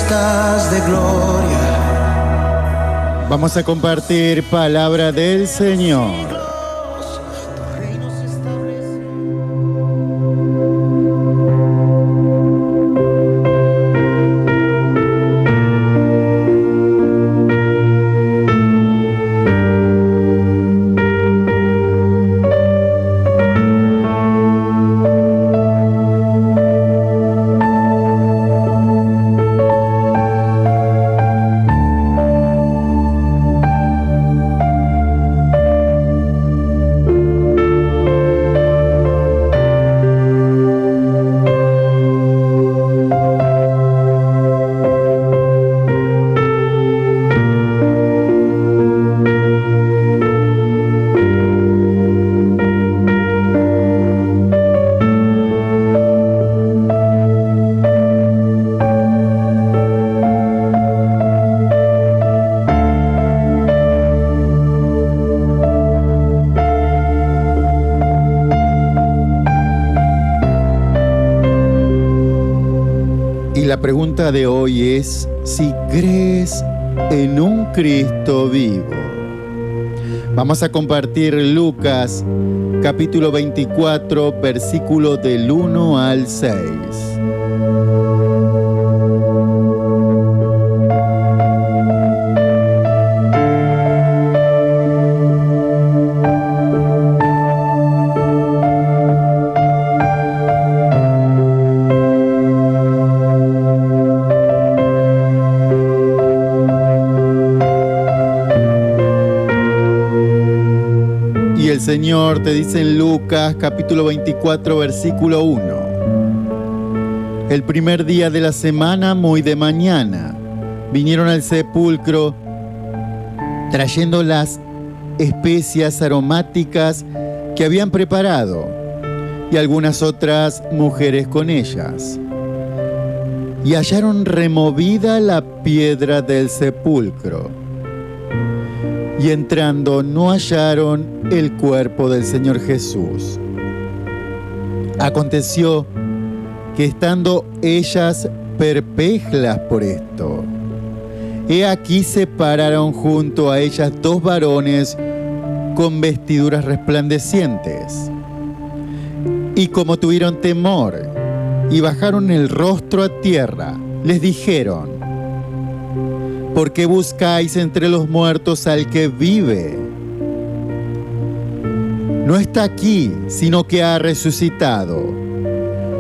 estás de gloria. Vamos a compartir palabra del Señor. La pregunta de hoy es si crees en un Cristo vivo. Vamos a compartir Lucas capítulo 24, versículo del 1 al 6. El Señor te dice en Lucas capítulo 24 versículo 1: El primer día de la semana, muy de mañana, vinieron al sepulcro trayendo las especias aromáticas que habían preparado y algunas otras mujeres con ellas, y hallaron removida la piedra del sepulcro. Y entrando no hallaron el cuerpo del Señor Jesús. Aconteció que estando ellas perplejas por esto, he aquí se pararon junto a ellas dos varones con vestiduras resplandecientes. Y como tuvieron temor y bajaron el rostro a tierra, les dijeron: ¿por qué buscáis entre los muertos al que vive? No está aquí, sino que ha resucitado.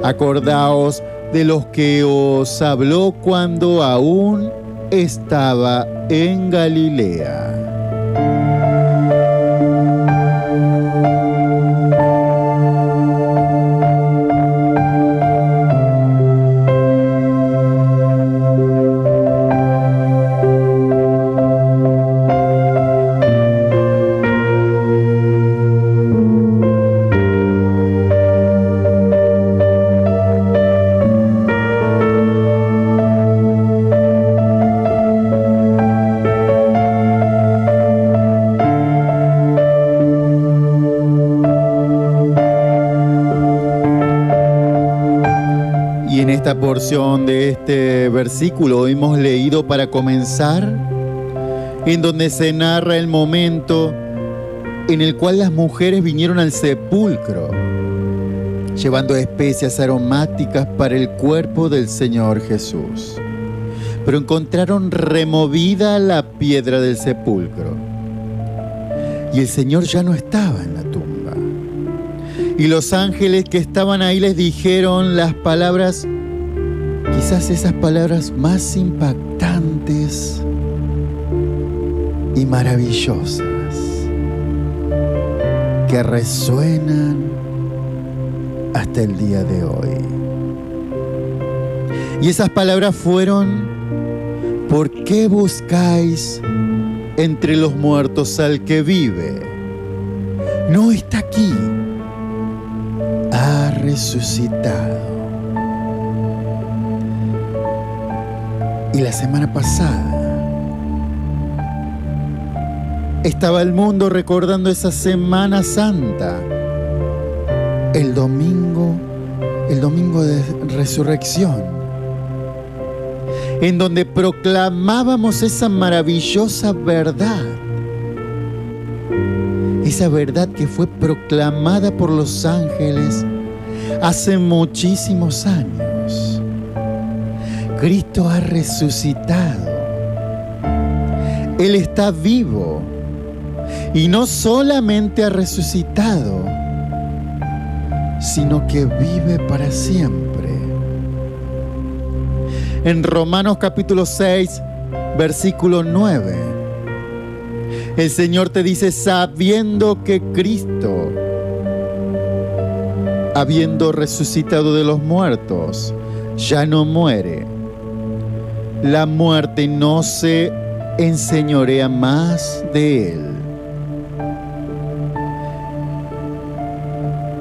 Acordaos de los que os habló cuando aún estaba en Galilea. Y en esta porción de este versículo hemos leído para comenzar, en donde se narra el momento en el cual las mujeres vinieron al sepulcro, llevando especias aromáticas para el cuerpo del Señor Jesús. Pero encontraron removida la piedra del sepulcro. Y el Señor ya no estaba en la tumba. Y los ángeles que estaban ahí les dijeron las palabras, quizás esas palabras más impactantes y maravillosas, que resuenan hasta el día de hoy. Y esas palabras fueron: ¿por qué buscáis entre los muertos al que vive? No está aquí, ha resucitado. Y la semana pasada estaba el mundo recordando esa Semana Santa, el domingo de resurrección. en donde proclamábamos esa maravillosa verdad. Esa verdad que fue proclamada por los ángeles hace muchísimos años. Cristo ha resucitado. Él está vivo. Y no solamente ha resucitado, sino que vive para siempre. En Romanos capítulo 6, versículo 9, el Señor te dice, sabiendo que Cristo, habiendo resucitado de los muertos, ya no muere, la muerte no se enseñorea más de Él.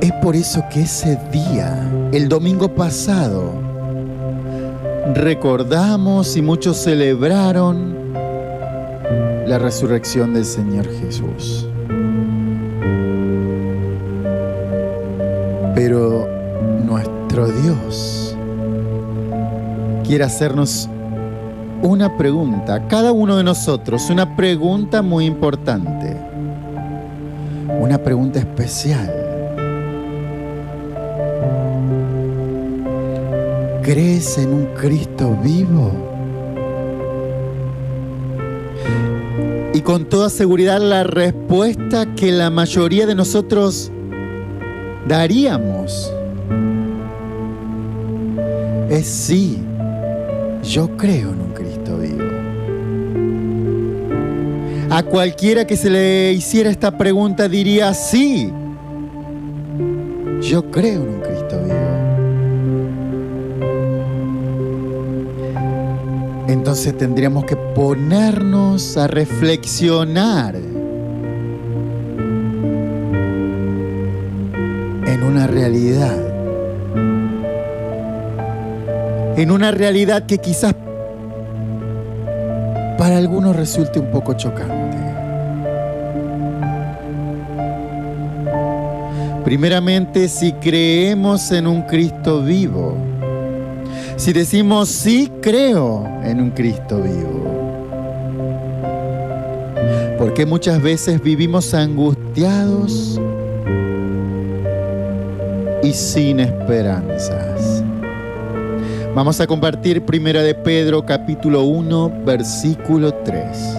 Es por eso que ese día, el domingo pasado, recordamos y muchos celebraron la resurrección del Señor Jesús. Pero nuestro Dios quiere hacernos una pregunta, a cada uno de nosotros, una pregunta muy importante, una pregunta especial. ¿Crees en un Cristo vivo? Y con toda seguridad la respuesta que la mayoría de nosotros daríamos es sí, yo creo en un Cristo vivo. A cualquiera que se le hiciera esta pregunta diría sí, yo creo en un Cristo vivo. Entonces tendríamos que ponernos a reflexionar en una realidad que quizás para algunos resulte un poco chocante. Primeramente, si creemos en un Cristo vivo, si decimos sí creo en un Cristo vivo, porque muchas veces vivimos angustiados y sin esperanzas. Vamos a compartir Primera de Pedro capítulo 1 versículo 3.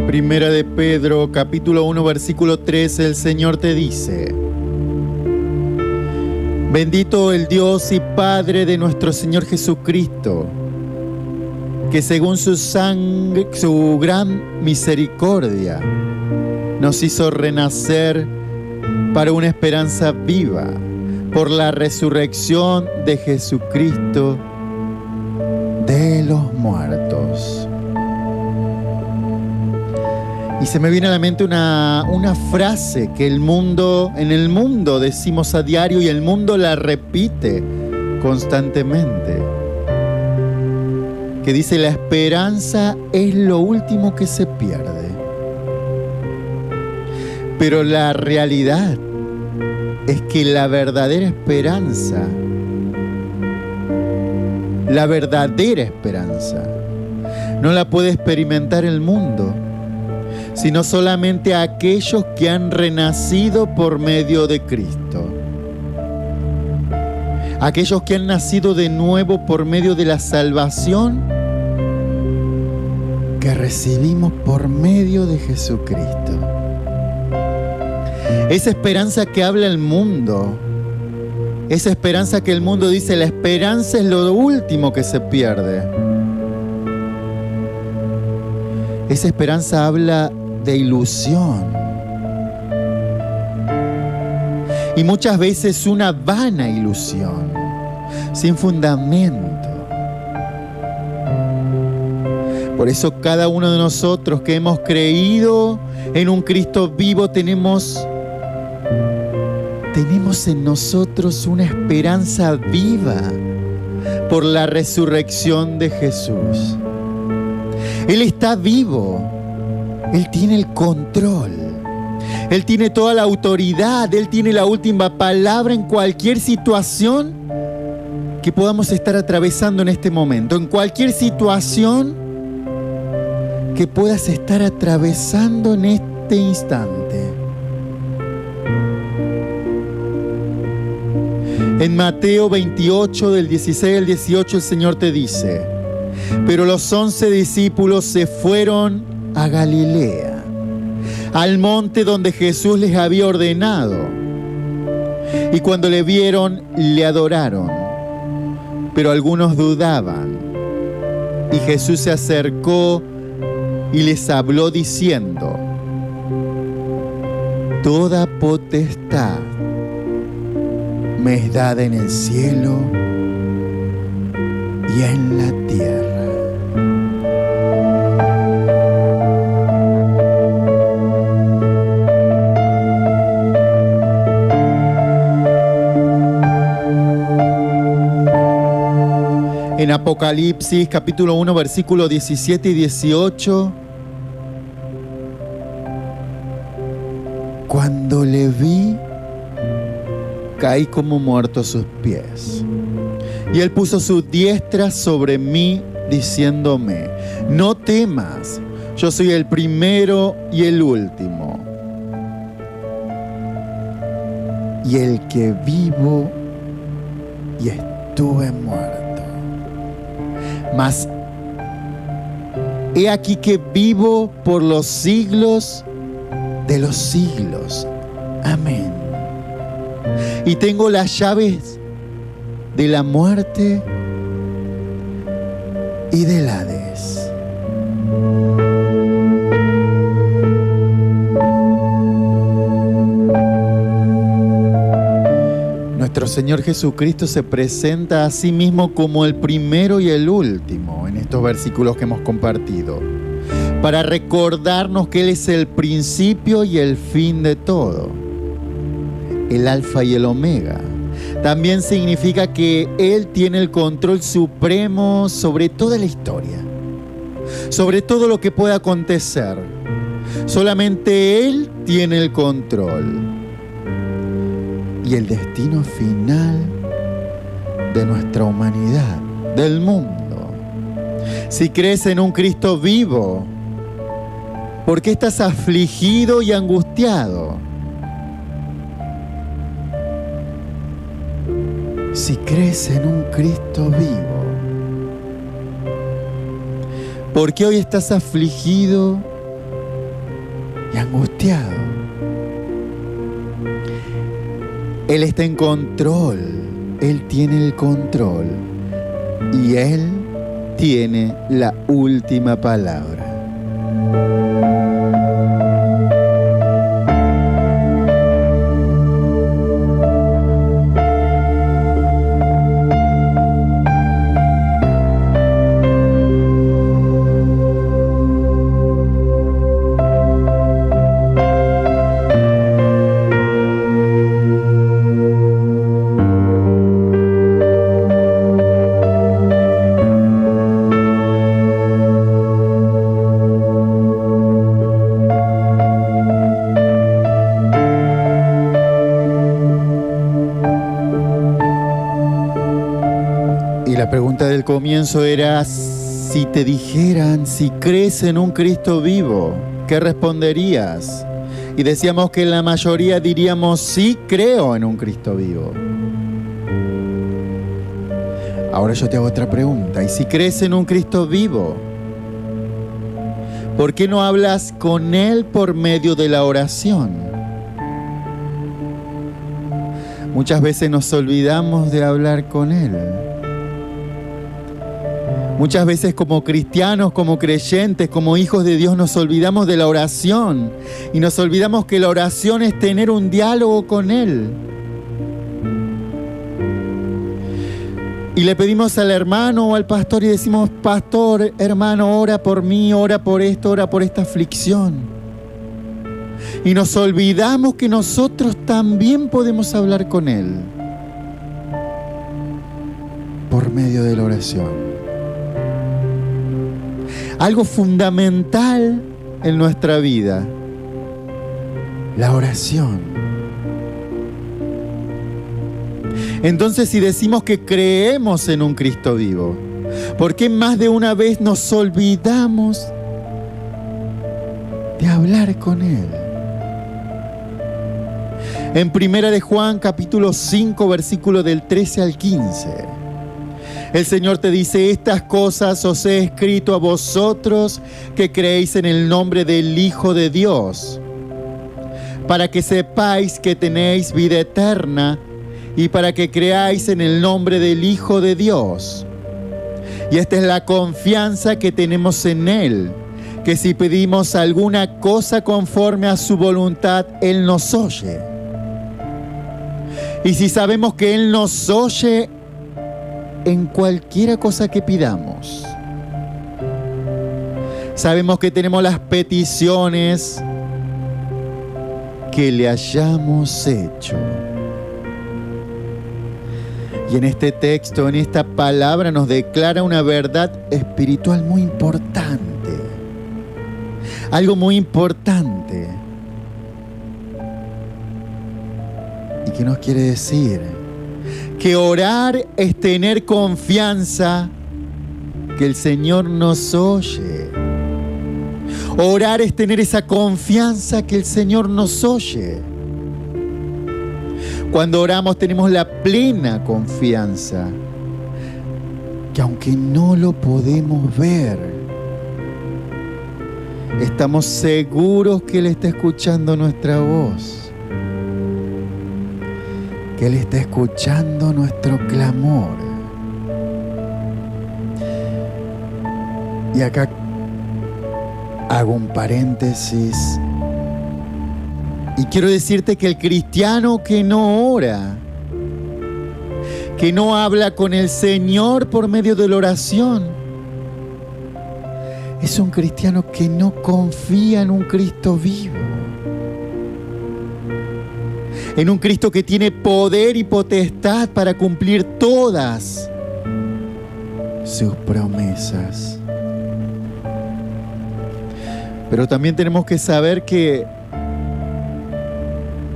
Primera de Pedro, capítulo 1, versículo 3, el Señor te dice: bendito el Dios y Padre de nuestro Señor Jesucristo, que según su gran misericordia nos hizo renacer para una esperanza viva por la resurrección de Jesucristo de los muertos. Y se me viene a la mente una frase que en el mundo decimos a diario y el mundo la repite constantemente, que dice: la esperanza es lo último que se pierde. Pero la realidad es que la verdadera esperanza, no la puede experimentar el mundo, sino solamente aquellos que han renacido por medio de Cristo. Aquellos que han nacido de nuevo por medio de la salvación que recibimos por medio de Jesucristo. Esa esperanza que habla el mundo, esa esperanza que el mundo dice, la esperanza es lo último que se pierde. Esa esperanza habla de ilusión, y muchas veces una vana ilusión, sin fundamento. Por eso cada uno de nosotros que hemos creído en un Cristo vivo tenemos en nosotros una esperanza viva por la resurrección de Jesús. Él está vivo, Él tiene el control, Él tiene toda la autoridad, Él tiene la última palabra en cualquier situación que podamos estar atravesando en este momento, en cualquier situación que puedas estar atravesando en este instante. En Mateo 28, del 16 al 18, el Señor te dice: pero los 11 discípulos se fueron a Galilea, al monte donde Jesús les había ordenado. Y cuando le vieron, le adoraron. Pero algunos dudaban. Y Jesús se acercó y les habló diciendo: toda potestad me es dada en el cielo y en la tierra. En Apocalipsis capítulo 1, versículos 17 y 18, cuando le vi, caí como muerto a sus pies. Y él puso su diestra sobre mí, diciéndome: no temas, yo soy el primero y el último, y el que vivo y estuve muerto. Mas he aquí que vivo por los siglos de los siglos. Amén. Y tengo las llaves de la muerte y del Hades. Nuestro Señor Jesucristo se presenta a sí mismo como el primero y el último en estos versículos que hemos compartido, para recordarnos que Él es el principio y el fin de todo, el alfa y el omega. También significa que Él tiene el control supremo sobre toda la historia, sobre todo lo que pueda acontecer. Solamente Él tiene el control y el destino final de nuestra humanidad, del mundo. Si crees en un Cristo vivo, ¿por qué estás afligido y angustiado? Si crees en un Cristo vivo, ¿por qué hoy estás afligido y angustiado? Él está en control, Él tiene el control y Él tiene la última palabra. La pregunta del comienzo era: si te dijeran si crees en un Cristo vivo, ¿qué responderías? Y decíamos que la mayoría diríamos: sí, creo en un Cristo vivo. Ahora yo te hago otra pregunta: ¿y si crees en un Cristo vivo, por qué no hablas con Él por medio de la oración? Muchas veces nos olvidamos de hablar con Él. Muchas veces como cristianos, como creyentes, como hijos de Dios nos olvidamos de la oración y nos olvidamos que la oración es tener un diálogo con Él. Y le pedimos al hermano o al pastor y decimos: pastor, hermano, ora por mí, ora por esto, ora por esta aflicción. Y nos olvidamos que nosotros también podemos hablar con Él por medio de la oración. Algo fundamental en nuestra vida, la oración. Entonces, si decimos que creemos en un Cristo vivo, ¿por qué más de una vez nos olvidamos de hablar con Él? En 1 de Juan, capítulo 5, versículo del 13 al 15, el Señor te dice: estas cosas os he escrito a vosotros que creéis en el nombre del Hijo de Dios, para que sepáis que tenéis vida eterna, y para que creáis en el nombre del Hijo de Dios. Y esta es la confianza que tenemos en Él, que si pedimos alguna cosa conforme a su voluntad, Él nos oye. Y si sabemos que Él nos oye en cualquiera cosa que pidamos, sabemos que tenemos las peticiones que le hayamos hecho. Y en este texto, en esta palabra, nos declara una verdad espiritual muy importante. Algo muy importante. ¿Y qué nos quiere decir? Que orar es tener confianza que el Señor nos oye. Orar es tener esa confianza que el Señor nos oye. Cuando oramos tenemos la plena confianza que aunque no lo podemos ver, estamos seguros que Él está escuchando nuestra voz, que Él está escuchando nuestro clamor. Y acá hago un paréntesis. Y quiero decirte que el cristiano que no ora, que no habla con el Señor por medio de la oración, es un cristiano que no confía en un Cristo vivo. En un Cristo que tiene poder y potestad para cumplir todas sus promesas. Pero también tenemos que saber que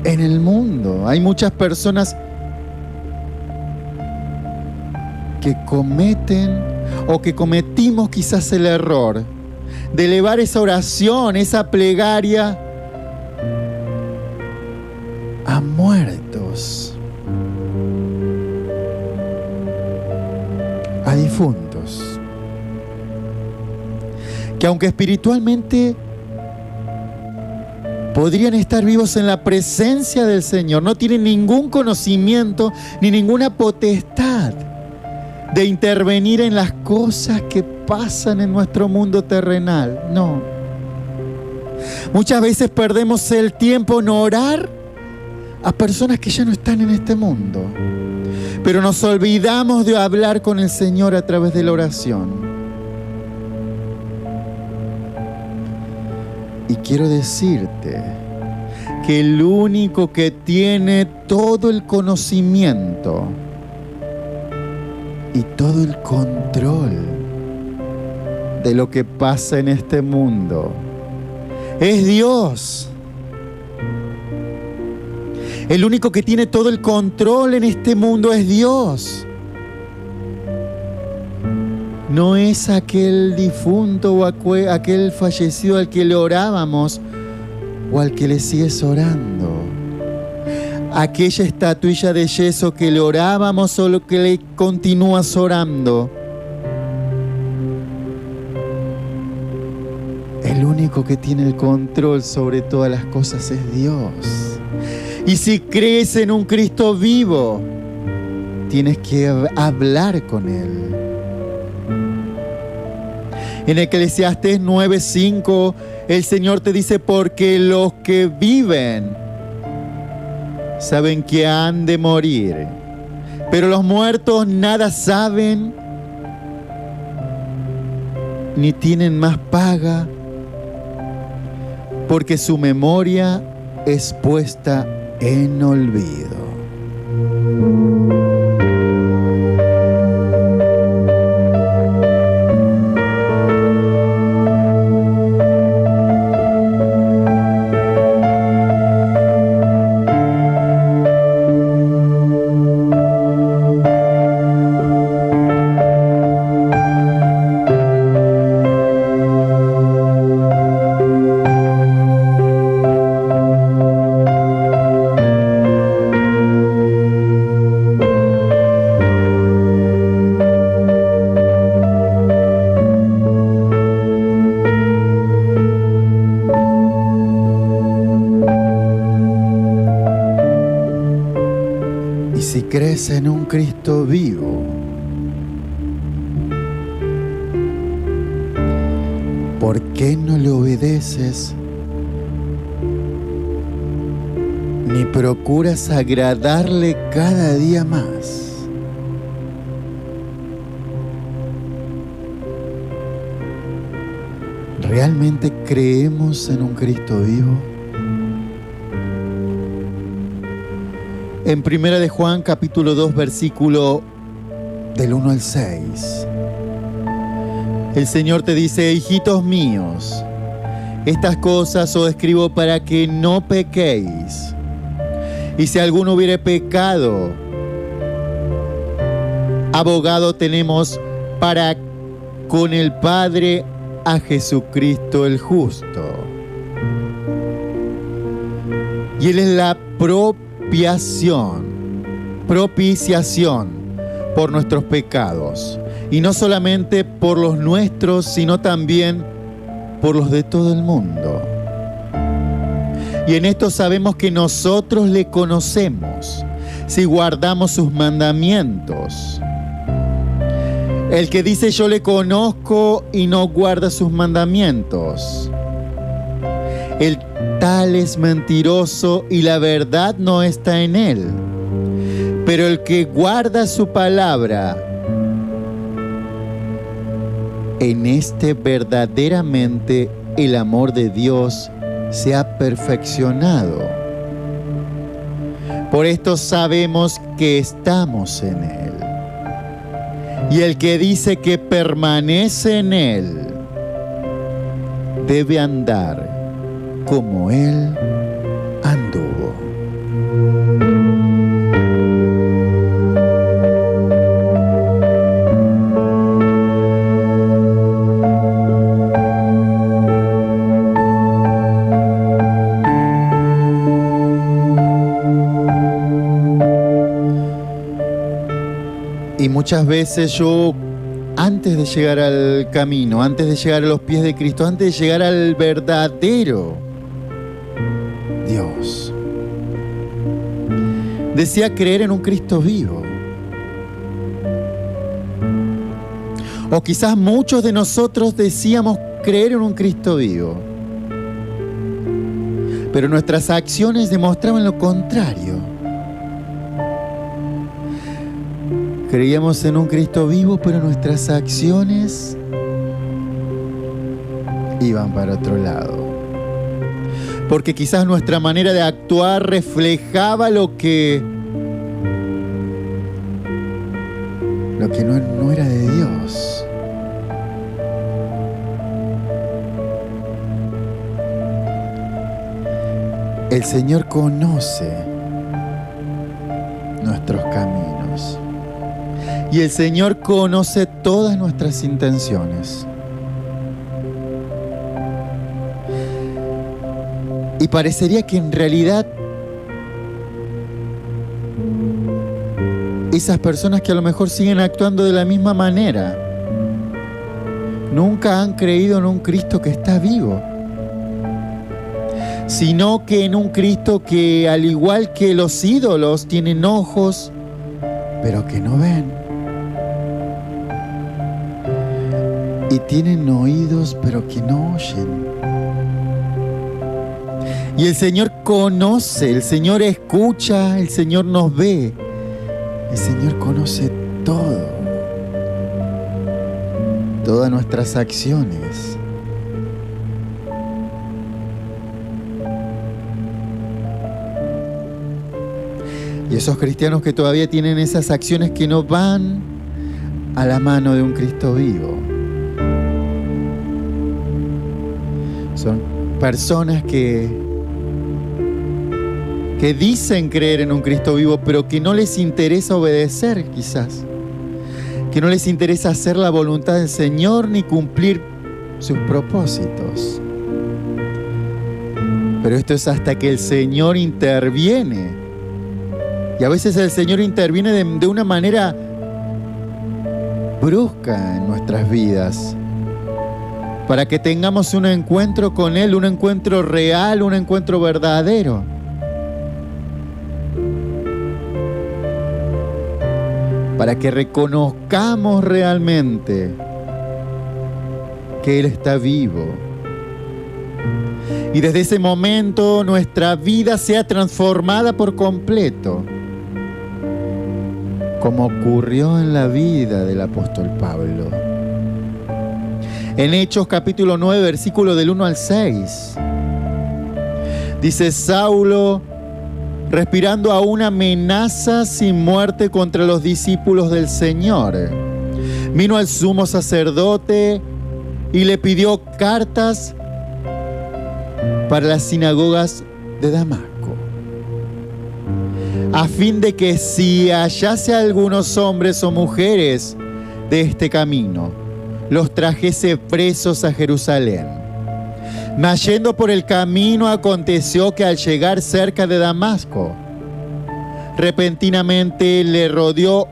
en el mundo hay muchas personas que cometen o que cometimos quizás el error de elevar esa oración, esa plegaria a muertos, a difuntos, que aunque espiritualmente podrían estar vivos en la presencia del Señor, no tienen ningún conocimiento ni ninguna potestad de intervenir en las cosas que pasan en nuestro mundo terrenal. No. Muchas veces perdemos el tiempo en orar a personas que ya no están en este mundo, pero nos olvidamos de hablar con el Señor a través de la oración. Y quiero decirte que el único que tiene todo el conocimiento y todo el control de lo que pasa en este mundo es Dios. El único que tiene todo el control en este mundo es Dios. No es aquel difunto o aquel fallecido al que le orábamos o al que le sigues orando. Aquella estatuilla de yeso que le orábamos o lo que le continúas orando. El único que tiene el control sobre todas las cosas es Dios. Y si crees en un Cristo vivo, tienes que hablar con Él. En Eclesiastés 9:5, el Señor te dice: porque los que viven saben que han de morir. Pero los muertos nada saben, ni tienen más paga, porque su memoria es puesta en olvido. Si crees en un Cristo vivo, ¿por qué no le obedeces ni procuras agradarle cada día más? ¿Realmente creemos en un Cristo vivo? En 1 de Juan, capítulo 2, versículo del 1 al 6. El Señor te dice: hijitos míos, estas cosas os escribo para que no pequéis. Y si alguno hubiere pecado, abogado tenemos para con el Padre a Jesucristo el justo. Y Él es la propiciación por nuestros pecados, y no solamente por los nuestros, sino también por los de todo el mundo. Y en esto sabemos que nosotros le conocemos, si guardamos sus mandamientos. El que dice yo le conozco y no guarda sus mandamientos, el tal es mentiroso y la verdad no está en él. Pero el que guarda su palabra, en este verdaderamente el amor de Dios se ha perfeccionado. Por esto sabemos que estamos en Él. Y el que dice que permanece en Él, debe andar como Él anduvo. Y muchas veces yo, antes de llegar al camino, antes de llegar a los pies de Cristo, antes de llegar al verdadero Dios, decía creer en un Cristo vivo. O quizás muchos de nosotros decíamos creer en un Cristo vivo, pero nuestras acciones demostraban lo contrario. Creíamos en un Cristo vivo, pero nuestras acciones iban para otro lado. Porque quizás nuestra manera de actuar reflejaba lo que no era de Dios. El Señor conoce nuestros caminos. Y el Señor conoce todas nuestras intenciones. Y parecería que en realidad esas personas que a lo mejor siguen actuando de la misma manera nunca han creído en un Cristo que está vivo, sino que en un Cristo que, al igual que los ídolos, tienen ojos pero que no ven, y tienen oídos pero que no oyen. Y el Señor conoce, el Señor escucha, el Señor nos ve, El Señor conoce todo, todas nuestras acciones. Y esos cristianos que todavía tienen esas acciones que no van a la mano de un Cristo vivo, son personas que dicen creer en un Cristo vivo, pero que no les interesa obedecer, quizás. Que no les interesa hacer la voluntad del Señor ni cumplir sus propósitos. Pero esto es hasta que el Señor interviene. Y a veces el Señor interviene de una manera brusca en nuestras vidas, para que tengamos un encuentro con Él, un encuentro real, un encuentro verdadero. Para que reconozcamos realmente que Él está vivo. Y desde ese momento nuestra vida sea transformada por completo, como ocurrió en la vida del apóstol Pablo. En Hechos capítulo 9, versículo del 1 al 6, dice: Saulo, respirando aún amenazas y muerte contra los discípulos del Señor, vino al sumo sacerdote y le pidió cartas para las sinagogas de Damasco, a fin de que si hallase a algunos hombres o mujeres de este camino, los trajese presos a Jerusalén. Mas yendo por el camino, aconteció que al llegar cerca de Damasco, repentinamente le rodeó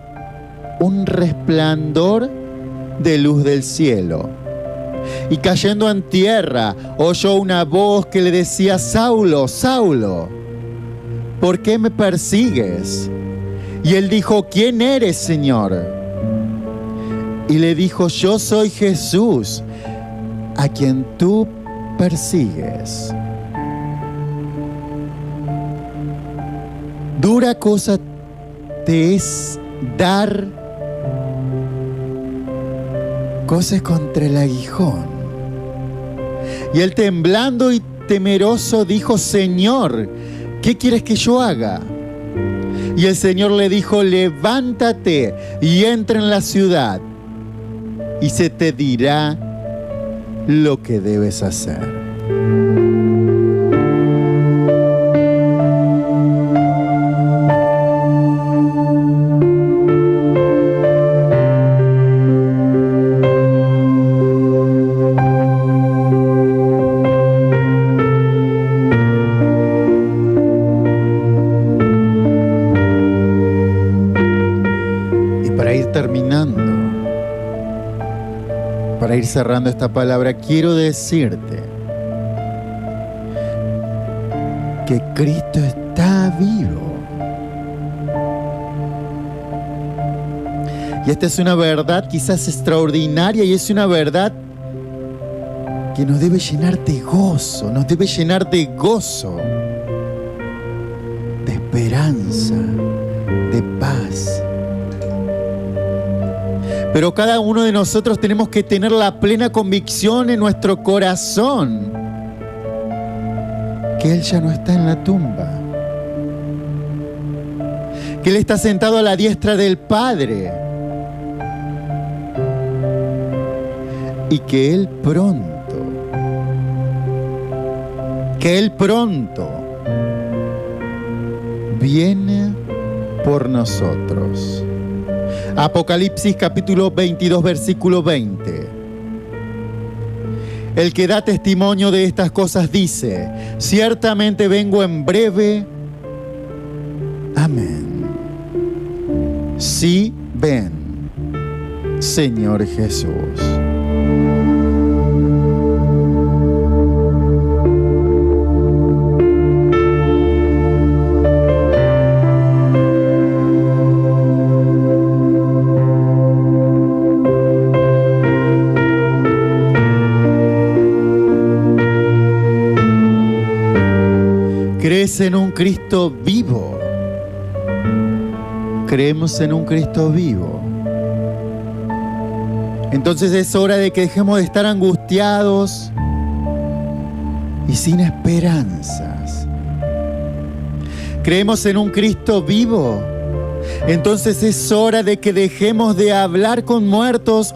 un resplandor de luz del cielo. Y cayendo en tierra, oyó una voz que le decía: Saulo, Saulo, ¿por qué me persigues? Y él dijo: ¿Quién eres, Señor? Y le dijo: yo soy Jesús, a quien tú persigues. Dura cosa te es dar cosas contra el aguijón. Y él, temblando y temeroso, dijo: Señor, ¿qué quieres que yo haga? Y el Señor le dijo: levántate y entra en la ciudad, y se te dirá lo que debes hacer. Para ir cerrando esta palabra, quiero decirte que Cristo está vivo. Y esta es una verdad quizás extraordinaria, y es una verdad que nos debe llenar de gozo, de esperanza, de paz. Pero cada uno de nosotros tenemos que tener la plena convicción en nuestro corazón que Él ya no está en la tumba, que Él está sentado a la diestra del Padre, y que Él pronto viene por nosotros. Apocalipsis capítulo 22, versículo 20. El que da testimonio de estas cosas dice: ciertamente vengo en breve. Amén. Sí, ven, Señor Jesús. ¿Crees en un Cristo vivo? Creemos en un Cristo vivo. Entonces es hora de que dejemos de estar angustiados y sin esperanzas. Creemos en un Cristo vivo. Entonces es hora de que dejemos de hablar con muertos,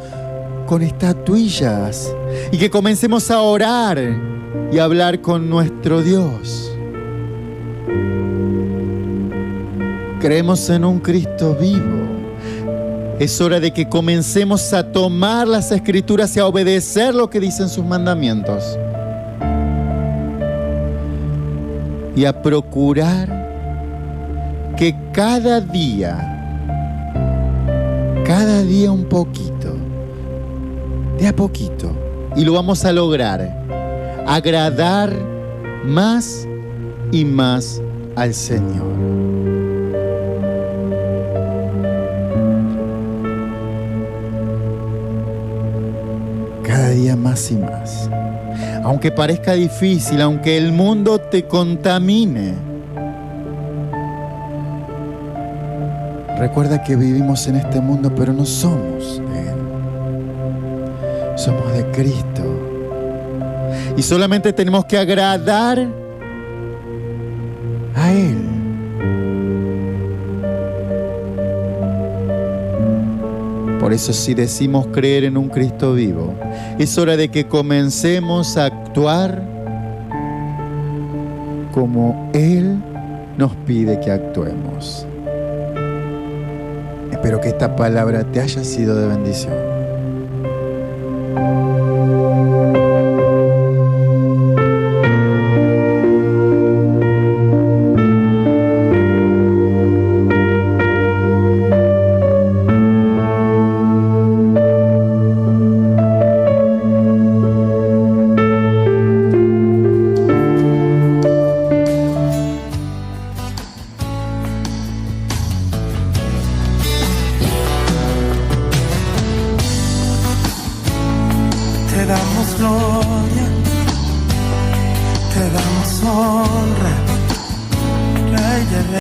con estatuillas, y que comencemos a orar y a hablar con nuestro Dios. Creemos en un Cristo vivo. Es hora de que comencemos a tomar las Escrituras y a obedecer lo que dicen sus mandamientos. Y a procurar que cada día un poquito, de a poquito, y lo vamos a lograr, agradar más y más al Señor. Cada día más y más. Aunque parezca difícil, aunque el mundo te contamine, recuerda que vivimos en este mundo, pero no somos de Él. Somos de Cristo. Y solamente tenemos que agradar a Él. Por eso, si decimos creer en un Cristo vivo, es hora de que comencemos a actuar como Él nos pide que actuemos. Espero que esta palabra te haya sido de bendición.